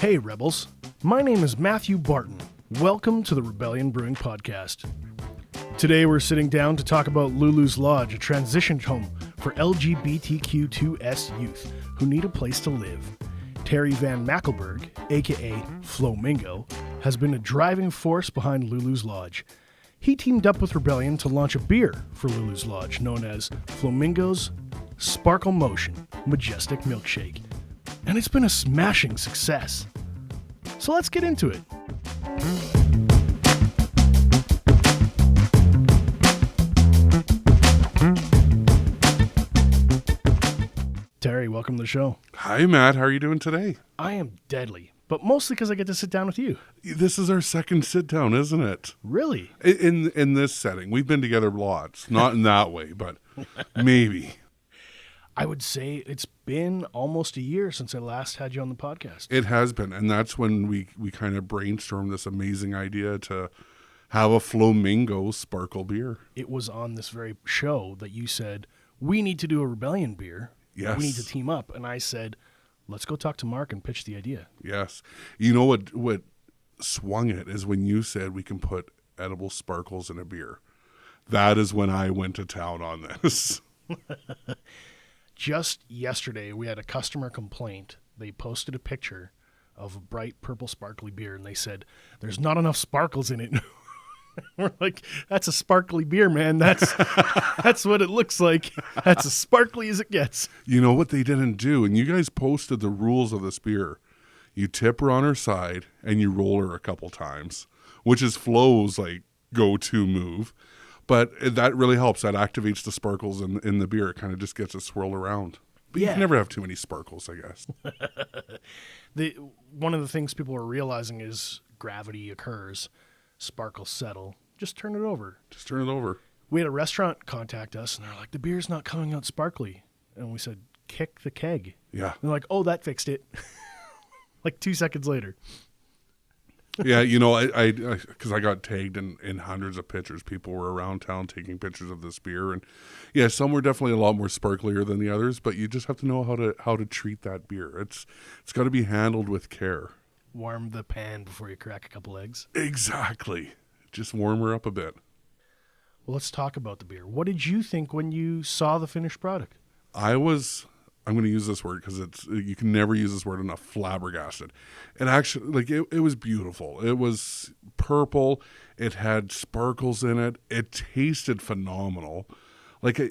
Hey Rebels, my name is Matthew Barton. Welcome to the Rebellion Brewing Podcast. Today we're sitting down to talk about Lulu's Lodge, a transition home for LGBTQ2S youth who need a place to live. Terry Van Mackelberg, aka Flo Mingo, has been a driving force behind Lulu's Lodge. He teamed up with Rebellion to launch a beer for Lulu's Lodge known as Flo Mingo's Sparkle Motion Majestic Milkshake. And it's been a smashing success. So let's get into it. Terry, welcome to the show. Hi, Matt. How are you doing today? I am deadly, but mostly because I get to sit down with you. This is our second sit down, isn't it? Really? In this setting. We've been together lots. Not in that way, but maybe. I would say it's been almost a year since I last had you on the podcast. It has been, and that's when we kind of brainstormed this amazing idea to have a Flo Mingo sparkle beer. It was on this very show that you said, we need to do a Rebellion beer. Yes. We need to team up. And I said, let's go talk to Mark and pitch the idea. Yes. You know what swung it is when you said we can put edible sparkles in a beer. That is when I went to town on this. Just yesterday, we had a customer complaint. They posted a picture of a bright purple sparkly beer, and they said, there's not enough sparkles in it. We're like, that's a sparkly beer, man. That's what it looks like. That's as sparkly as it gets. You know what they didn't do? And you guys posted the rules of this beer. You tip her on her side, and you roll her a couple times, which is Flo's, like, go-to move. But that really helps. That activates the sparkles in the beer. It kind of just gets it swirled around. But you can never have too many sparkles, I guess. One of the things people are realizing is gravity occurs. Sparkles settle. Just turn it over. Just turn it over. We had a restaurant contact us, and they're like, the beer's not coming out sparkly. And we said, kick the keg. Yeah. And they're like, oh, that fixed it. Like 2 seconds later. Yeah, you know, I because I got tagged in hundreds of pictures. People were around town taking pictures of this beer, and yeah, some were definitely a lot more sparklier than the others. But you just have to know how to treat that beer. It's got to be handled with care. Warm the pan before you crack a couple eggs. Exactly. Just warm her up a bit. Well, let's talk about the beer. What did you think when you saw the finished product? I'm going to use this word because you can never use this word enough, flabbergasted. It actually, like, it was beautiful. It was purple. It had sparkles in it. It tasted phenomenal. Like,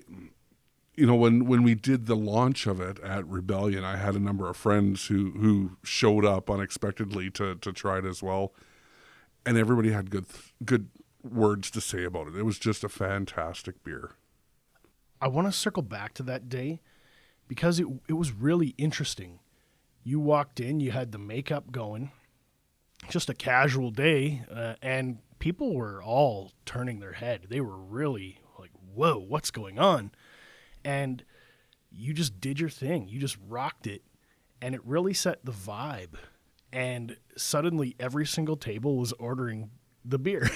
when we did the launch of it at Rebellion, I had a number of friends who showed up unexpectedly to try it as well. And everybody had good words to say about it. It was just a fantastic beer. I want to circle back to that day, because it was really interesting. You walked in, you had the makeup going, just a casual day, and people were all turning their head. They were really like, whoa, what's going on? And you just did your thing. You just rocked it, and it really set the vibe. And suddenly every single table was ordering the beer.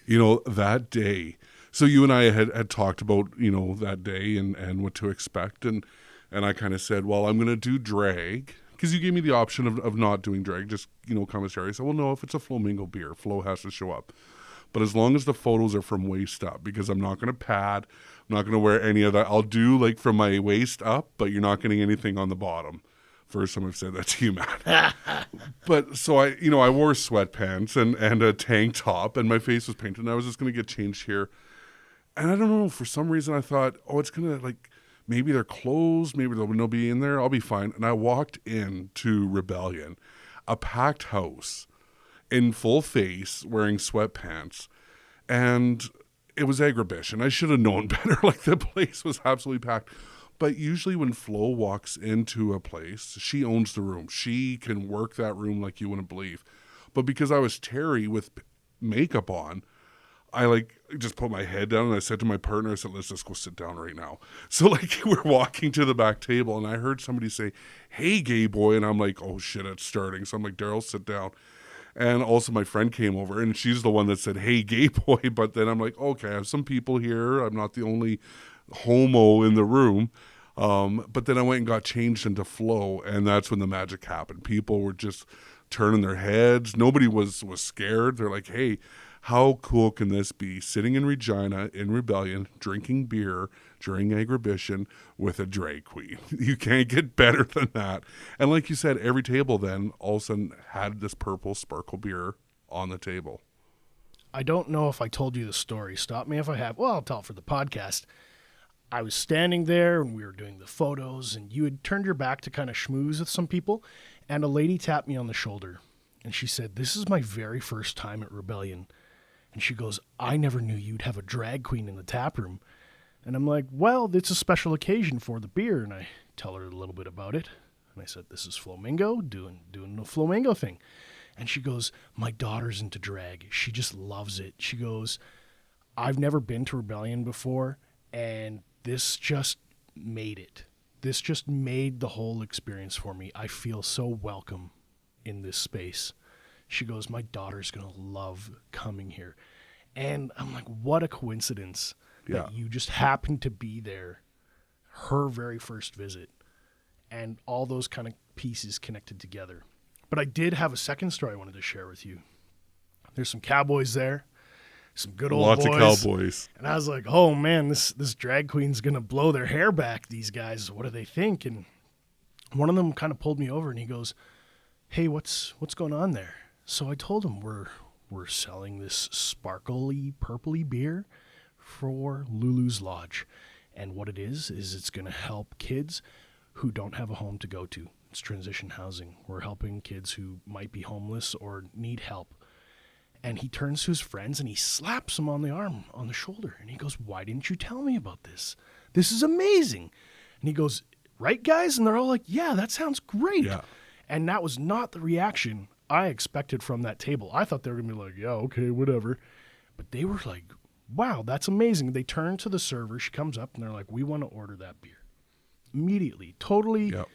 That day, so you and I had talked about, that day and what to expect, and I kind of said, well, I'm going to do drag, because you gave me the option of not doing drag, just, commissary. I said, well, no, if it's a Flo Mingo beer, Flo has to show up. But as long as the photos are from waist up, because I'm not going to pad, I'm not going to wear any of that. I'll do, like, from my waist up, but you're not getting anything on the bottom. First time I've said that to you, Matt. But so I wore sweatpants and a tank top, and my face was painted, and I was just going to get changed here. And I don't know, for some reason I thought, it's going to, like, maybe they're closed, maybe there'll nobody in there, I'll be fine. And I walked into Rebellion, a packed house, in full face, wearing sweatpants, and it was Agribition. I should have known better. Like, the place was absolutely packed. But usually when Flo walks into a place, she owns the room. She can work that room like you wouldn't believe. But because I was Terry with makeup on, I just put my head down and I said to my partner, I said, let's just go sit down right now. So we're walking to the back table and I heard somebody say, hey, gay boy. And I'm like, oh shit, it's starting. So I'm like, Daryl, sit down. And also my friend came over and she's the one that said, hey, gay boy. But then I'm like, okay, I have some people here. I'm not the only homo in the room. But then I went and got changed into Flo, and that's when the magic happened. People were just turning their heads. Nobody was scared. They're like, hey, how cool can this be? Sitting in Regina in Rebellion, drinking beer during Agribition with a drag queen. You can't get better than that. And like you said, every table then all of a sudden had this purple sparkle beer on the table. I don't know if I told you the story. Stop me if I have. Well, I'll tell it for the podcast. I was standing there and we were doing the photos, and you had turned your back to kind of schmooze with some people, and a lady tapped me on the shoulder and she said, "This is my very first time at Rebellion." And she goes, "I never knew you'd have a drag queen in the tap room." And I'm like, "Well, it's a special occasion for the beer." And I tell her a little bit about it. And I said, "This is Flo Mingo doing the Flo Mingo thing." And she goes, "My daughter's into drag. She just loves it." She goes, "I've never been to Rebellion before, and this just made it. This just made the whole experience for me. I feel so welcome in this space." She goes, "My daughter's going to love coming here." And I'm like, what a coincidence that you just happened to be there, her very first visit, and all those kind of pieces connected together. But I did have a second story I wanted to share with you. There's some cowboys there, some good old Lots boys. of cowboys. And I was like, oh man, this drag queen's going to blow their hair back, these guys. What do they think? And one of them kind of pulled me over and he goes, "Hey, what's going on there?" So I told him we're selling this sparkly, purpley beer for Lulu's Lodge. And what it is it's going to help kids who don't have a home to go to. It's transition housing. We're helping kids who might be homeless or need help. And he turns to his friends and he slaps them on the arm, on the shoulder. And he goes, "Why didn't you tell me about this? This is amazing." And he goes, "Right, guys?" And they're all like, "Yeah, that sounds great." Yeah. And that was not the reaction I expected from that table. I thought they were going to be like, "Yeah, okay, whatever." But they were like, "Wow, that's amazing." They turn to the server. She comes up and they're like, "We want to order that beer." Immediately. Totally. Yep.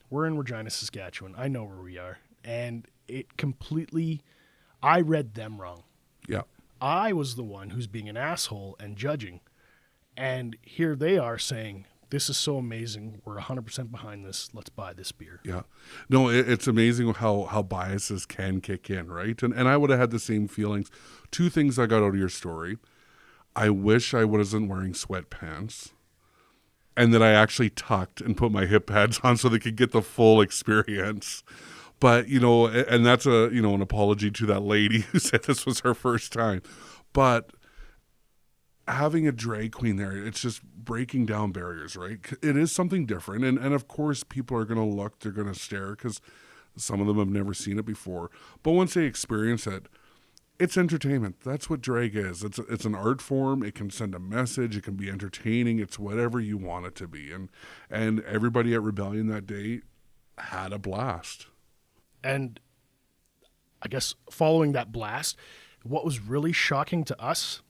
We're in Regina, Saskatchewan. I know where we are. And it completely, I read them wrong. Yeah. I was the one who's being an asshole and judging. And here they are saying, "This is so amazing. We're 100% behind this. Let's buy this beer." Yeah. No, it's amazing how biases can kick in, right? And I would have had the same feelings. Two things I got out of your story. I wish I wasn't wearing sweatpants and that I actually tucked and put my hip pads on so they could get the full experience. But, and that's an apology to that lady who said this was her first time. But having a drag queen there, it's just breaking down barriers, right? It is something different. And of course, people are going to look, they're going to stare because some of them have never seen it before. But once they experience it, it's entertainment. That's what drag is. It's an art form. It can send a message. It can be entertaining. It's whatever you want it to be. And everybody at Rebellion that day had a blast. And I guess following that blast, what was really shocking to us,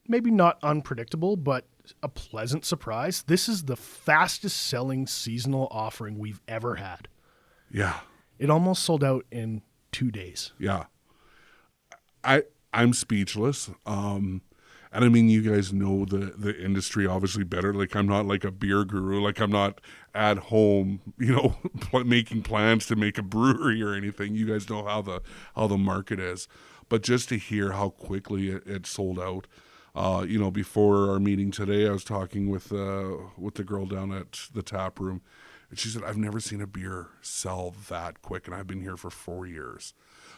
maybe not unpredictable, but a pleasant surprise, this is the fastest selling seasonal offering we've ever had. Yeah. It almost sold out in 2 days. Yeah. I'm speechless. And I mean, you guys know the industry obviously better. Like, I'm not like a beer guru. Like, I'm not at home, making plans to make a brewery or anything. You guys know how the market is. But just to hear how quickly it sold out. Before our meeting today, I was talking with the girl down at the tap room, and she said, "I've never seen a beer sell that quick, and I've been here for 4 years."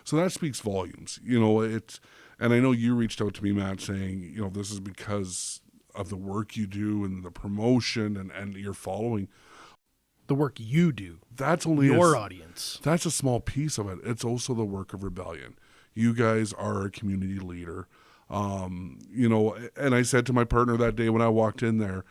So that speaks volumes. And I know you reached out to me, Matt, saying, this is because of the work you do and the promotion and your following. The work you do. That's only your audience. That's a small piece of it. It's also the work of Rebellion. You guys are a community leader. And I said to my partner that day when I walked in there,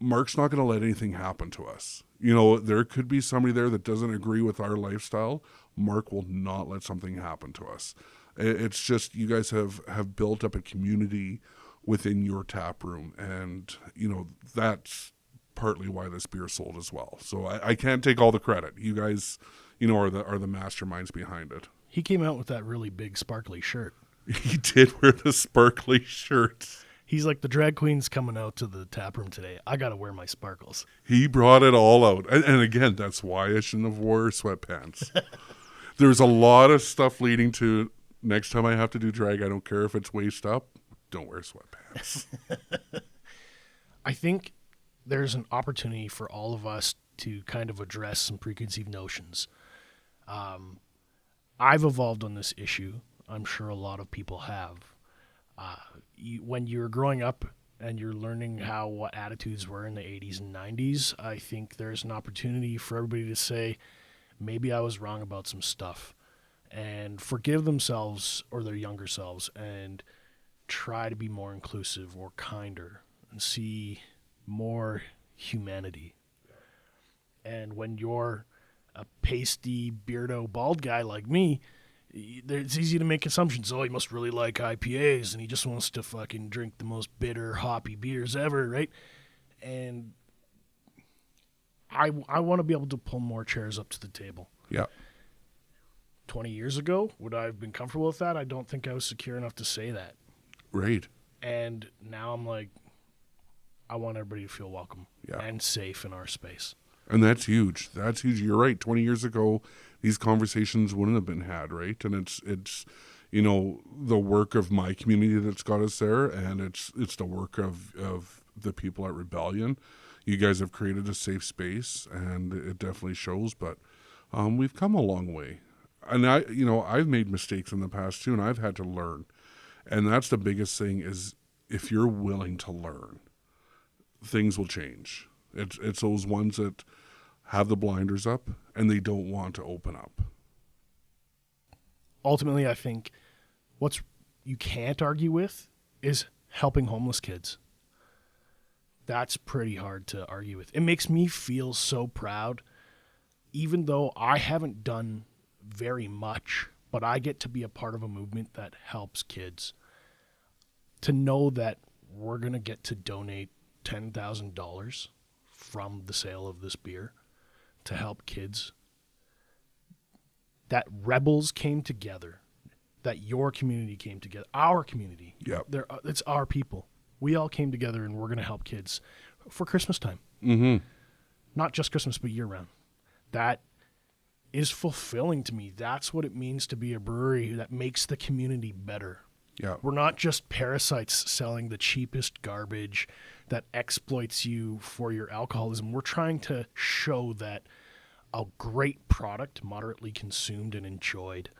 Mark's not going to let anything happen to us. There could be somebody there that doesn't agree with our lifestyle. Mark will not let something happen to us. It's just, you guys have built up a community within your tap room. And, that's partly why this beer sold as well. So I can't take all the credit. You guys, are the masterminds behind it. He came out with that really big sparkly shirt. He did wear the sparkly shirt. He's like, the drag queen's coming out to the tap room today. I got to wear my sparkles. He brought it all out. And again, that's why I shouldn't have wore sweatpants. There's a lot of stuff leading to next time I have to do drag, I don't care if it's waist up, don't wear sweatpants. I think there's an opportunity for all of us to kind of address some preconceived notions. I've evolved on this issue. I'm sure a lot of people have. When you're growing up and you're learning what attitudes were in the 80s and 90s, I think there's an opportunity for everybody to say, maybe I was wrong about some stuff, and forgive themselves or their younger selves and try to be more inclusive or kinder and see more humanity. And when you're a pasty, beardo, bald guy like me, it's easy to make assumptions. Oh, he must really like IPAs, and he just wants to fucking drink the most bitter, hoppy beers ever, right? And I want to be able to pull more chairs up to the table. Yeah. 20 years ago, would I have been comfortable with that? I don't think I was secure enough to say that. Right. And now I'm like, I want everybody to feel welcome and safe in our space. And that's huge. That's huge. You're right. 20 years ago, these conversations wouldn't have been had, right? And it's the work of my community that's got us there, and it's the work of the people at Rebellion. You guys have created a safe space, and it definitely shows, but we've come a long way. And I've made mistakes in the past too, and I've had to learn. And that's the biggest thing is if you're willing to learn, things will change. It's those ones that have the blinders up and they don't want to open up. Ultimately, I think what you can't argue with is helping homeless kids. That's pretty hard to argue with. It makes me feel so proud, even though I haven't done very much, but I get to be a part of a movement that helps kids. To know that we're going to get to donate $10,000 from the sale of this beer to help kids, that Rebels came together, that your community came together, our community. Yep. It's our people. We all came together and we're going to help kids for Christmas time. Mm-hmm. Not just Christmas, but year round. That is fulfilling to me. That's what it means to be a brewery that makes the community better. Yeah. We're not just parasites selling the cheapest garbage that exploits you for your alcoholism. We're trying to show that a great product, moderately consumed and enjoyed,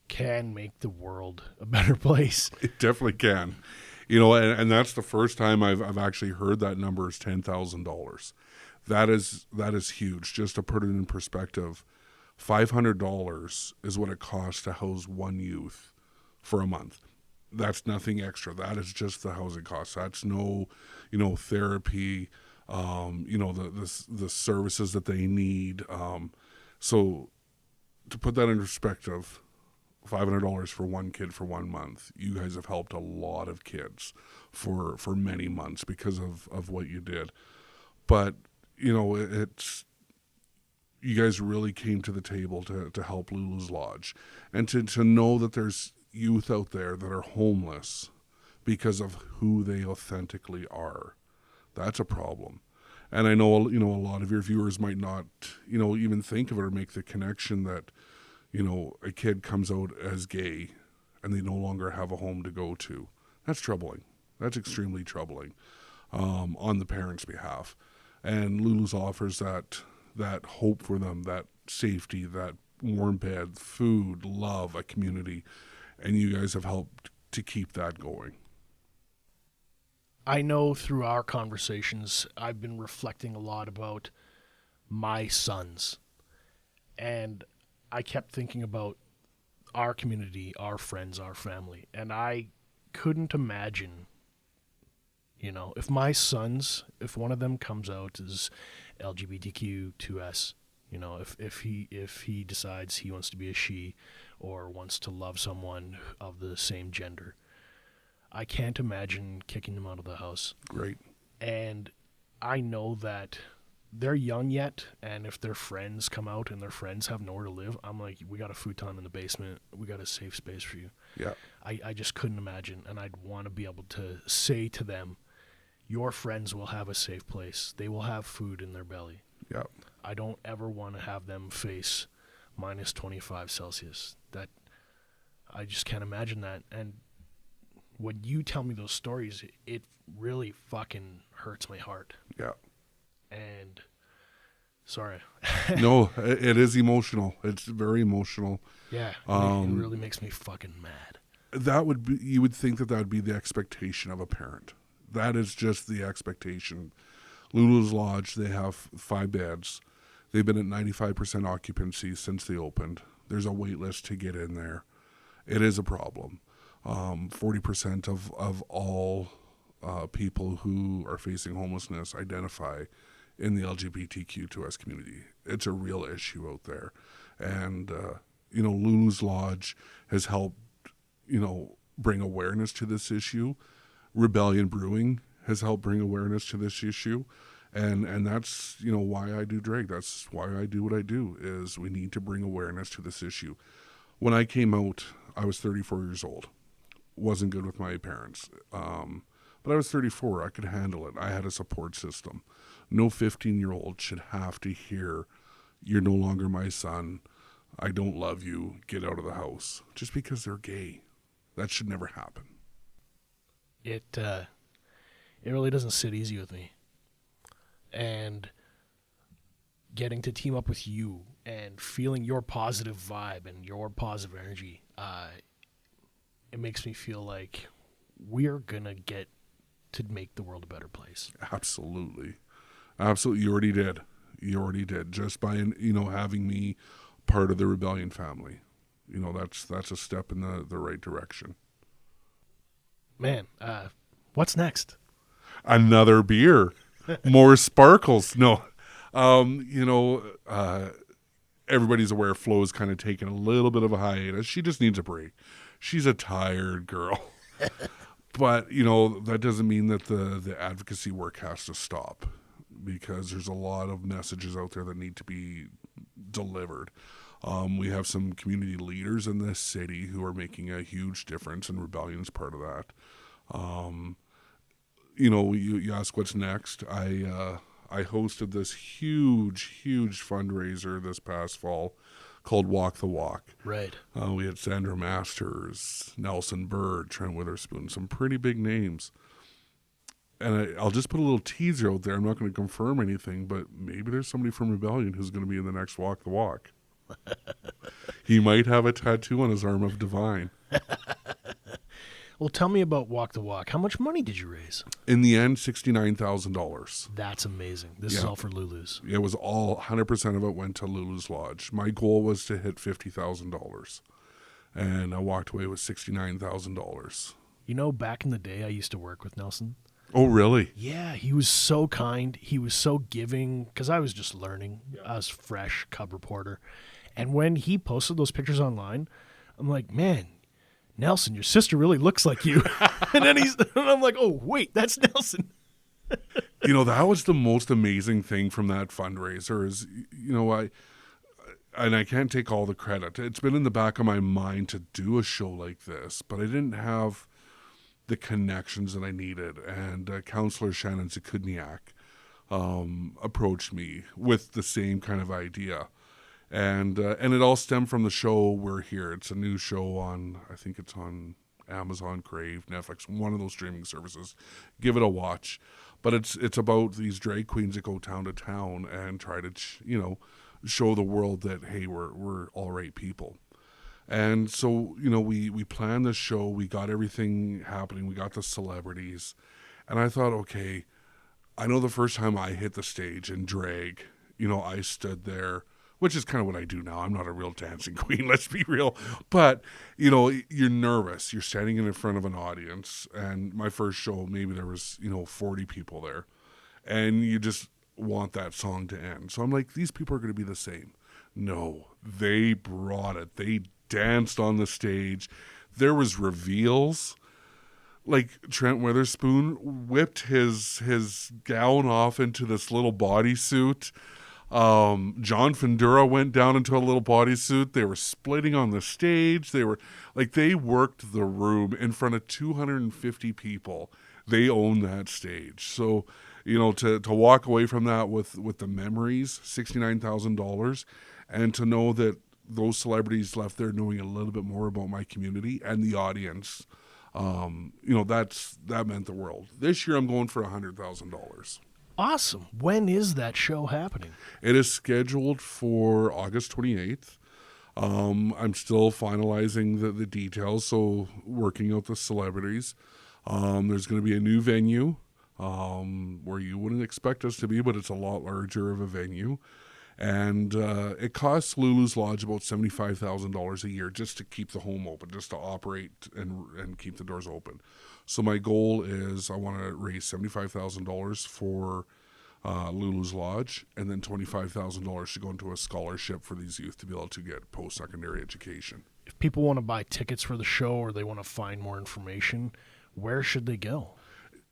can make the world a better place. It definitely can. And that's the first time I've actually heard that number is $10,000. That is huge. Just to put it in perspective, $500 is what it costs to house one youth for a month. That's nothing extra. That is just the housing costs. That's no, therapy, the services that they need. So to put that in perspective, $500 for one kid for 1 month. You guys have helped a lot of kids for many months because of what you did. But, it's, you guys really came to the table to help Lulu's Lodge. And to know that there's youth out there that are homeless because of who they authentically are, that's a problem. And I know, a lot of your viewers might not, even think of it or make the connection that, a kid comes out as gay and they no longer have a home to go to. That's troubling. That's extremely troubling on the parents' behalf. And Lulu's offers that hope for them, that safety, that warm bed, food, love, a community. And you guys have helped to keep that going. I know through our conversations, I've been reflecting a lot about my sons. And I kept thinking about our community, our friends, our family. And I couldn't imagine, if my sons, if one of them comes out as LGBTQ 2S, if he decides he wants to be a she or wants to love someone of the same gender, I can't imagine kicking them out of the house. Great. And I know that they're young yet, and if their friends come out and their friends have nowhere to live, I'm like, we got a futon in the basement. We got a safe space for you. Yeah. I just couldn't imagine, and I'd want to be able to say to them, your friends will have a safe place. They will have food in their belly. Yeah. I don't ever want to have them face minus 25 Celsius. That I just can't imagine that. And when you tell me those stories, it really fucking hurts my heart. Yeah. And sorry. No, it is emotional. It's very emotional. Yeah. It really makes me fucking mad. That would be, you would think that would be the expectation of a parent. That is just the expectation. Lulu's Lodge, they have 5 beds. They've been at 95% occupancy since they opened. There's a wait list to get in there. It is a problem. 40% of all people who are facing homelessness identify in the LGBTQ2S community. It's a real issue out there. And, Lulu's Lodge has helped, bring awareness to this issue. Rebellion Brewing has helped bring awareness to this issue. And that's, why I do drag. That's why I do what I do, is we need to bring awareness to this issue. When I came out, I was 34 years old. Wasn't good with my parents. But I was 34. I could handle it. I had a support system. No 15-year-old should have to hear, you're no longer my son. I don't love you. Get out of the house. Just because they're gay. That should never happen. It really doesn't sit easy with me. And getting to team up with you and feeling your positive vibe and your positive energy, it makes me feel like we're going to get to make the world a better place. Absolutely. Absolutely. You already did. Just by, having me part of the Rebellion family. That's a step in the right direction. Man, what's next? Another beer. More sparkles. No. Everybody's aware Flo is kind of taking a little bit of a hiatus. She just needs a break. She's a tired girl. But, that doesn't mean that the advocacy work has to stop, because there's a lot of messages out there that need to be delivered. We have some community leaders in this city who are making a huge difference, and Rebellion's part of that. You ask what's next. I hosted this huge fundraiser this past fall called Walk the Walk. Right. We had Sandra Masters, Nelson Bird, Trent Witherspoon, some pretty big names. And I'll just put a little teaser out there. I'm not going to confirm anything, but maybe there's somebody from Rebellion who's going to be in the next Walk the Walk. He might have a tattoo on his arm of Divine. Well, tell me about Walk the Walk. How much money did you raise? In the end, $69,000. That's amazing. This is all for Lulu's. It was all, 100% of it went to Lulu's Lodge. My goal was to hit $50,000. And I walked away with $69,000. Back in the day, I used to work with Nelson. Oh, really? Yeah, he was so kind. He was so giving, because I was just learning. Yeah. I was fresh cub reporter. And when he posted those pictures online, I'm like, man, Nelson, your sister really looks like you. and I'm like, oh, wait, that's Nelson. That was the most amazing thing from that fundraiser is, I can't take all the credit. It's been in the back of my mind to do a show like this, but I didn't have the connections that I needed. And Councillor Shannon Zakudniak approached me with the same kind of idea. And it all stemmed from the show We're Here. It's a new show I think it's on Amazon, Crave, Netflix, one of those streaming services. Give it a watch. But it's about these drag queens that go town to town and try to, show the world that, hey, we're all right people. And so, we planned this show. We got everything happening. We got the celebrities. And I thought, okay, I know the first time I hit the stage in drag, I stood there, which is kind of what I do now. I'm not a real dancing queen, let's be real. But, you're nervous. You're standing in front of an audience. And my first show, maybe there was, 40 people there. And you just want that song to end. So I'm like, these people are going to be the same. No, they brought it. They danced on the stage. There was reveals. like Trent Witherspoon whipped his gown off into this little bodysuit. John Findura went down into a little bodysuit. They were splitting on the stage. They worked the room in front of 250 people. They own that stage. So, to walk away from that with the memories, $69,000, and to know that those celebrities left there knowing a little bit more about my community and the audience, that meant the world. This year I'm going for $100,000. Awesome. When is that show happening? It is scheduled for August 28th. I'm still finalizing the details, so working out the celebrities. There's going to be a new venue where you wouldn't expect us to be, but it's a lot larger of a venue. And it costs Lulu's Lodge about $75,000 a year just to keep the home open, just to operate and keep the doors open. So my goal is I want to raise $75,000 for Lulu's Lodge, and then $25,000 to go into a scholarship for these youth to be able to get post-secondary education. If people want to buy tickets for the show or they want to find more information, where should they go?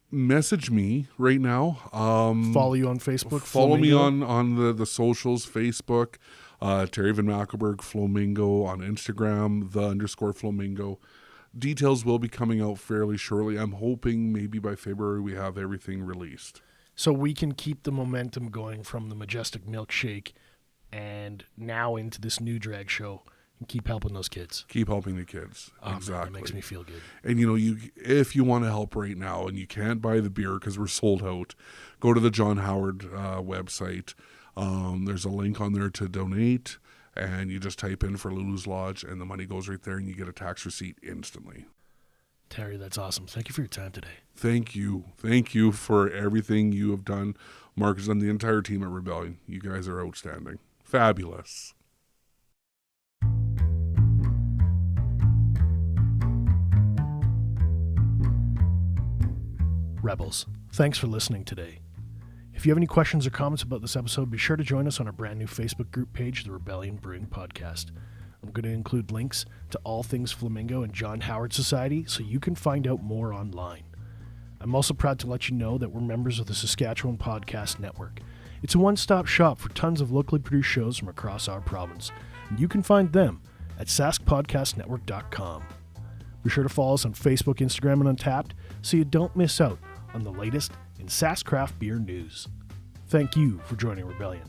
Message me right now. Follow you on Facebook. Follow me on the socials, Facebook, Terry Van Mackelberg, Flo Mingo on Instagram, _Flo Mingo. Details will be coming out fairly shortly. I'm hoping maybe by February we have everything released. So we can keep the momentum going from the Majestic Milkshake and now into this new drag show. And keep helping those kids. Keep helping the kids. Exactly. Man, that makes me feel good. And if you want to help right now and you can't buy the beer because we're sold out, go to the John Howard website. There's a link on there to donate, and you just type in for Lulu's Lodge, and the money goes right there, and you get a tax receipt instantly. Terry, that's awesome. Thank you for your time today. Thank you. Thank you for everything you have done. Marcus and the entire team at Rebellion. You guys are outstanding. Fabulous. Rebels, thanks for listening today. If you have any questions or comments about this episode, be sure to join us on our brand new Facebook group page, the Rebellion Brewing Podcast. I'm going to include links to all things Flamingo and John Howard Society so you can find out more online. I'm also proud to let you know that we're members of the Saskatchewan Podcast Network. It's a one-stop shop for tons of locally produced shows from across our province, and you can find them at saskpodcastnetwork.com. Be sure to follow us on Facebook, Instagram, and Untappd so you don't miss out on the latest in Sask craft beer news. Thank you for joining Rebellion.